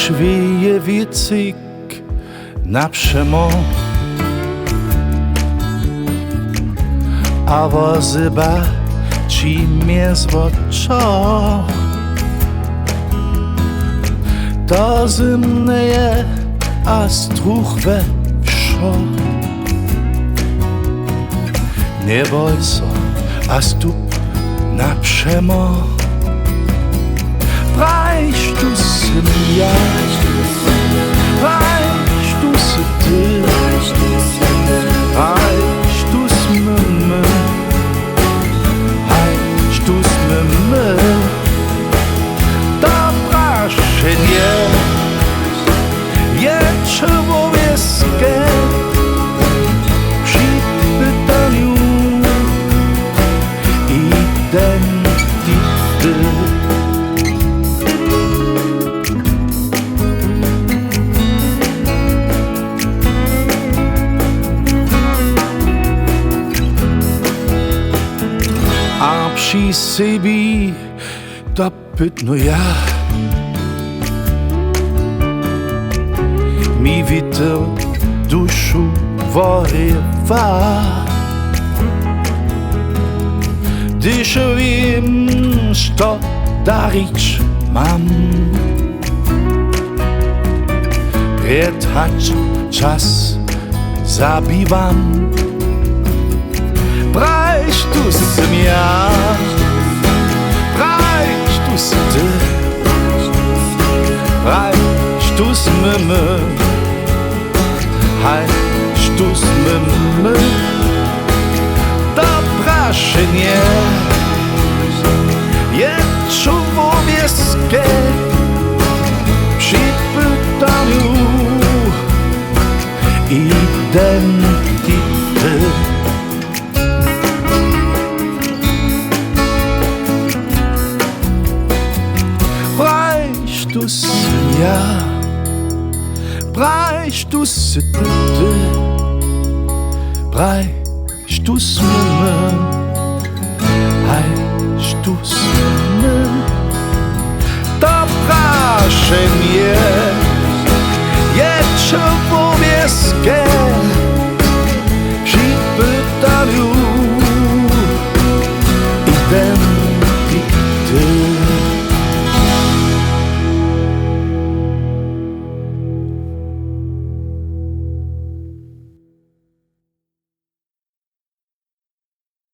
Když vyje výcvik napřemo a vozyba čím je zvočo, to zimne je a struch ve všo. Neboj so a stup napřemo. Preis du si ja, preis du si ty, preis du si me, preis du si me. To prašenie je člověské při pytaniu identity. A při sebi to pytno ja mi vítr dušu vorywa. Když vím, što darič mám, prietať čas zabývam. Preis du si ja, preis du si ty, preis du si me, preis du si me. To prašenie je člověské při pytaniu identity. Preis du si ja, preis du si ty, preis du si me, preis du si me. To prašenie je člověské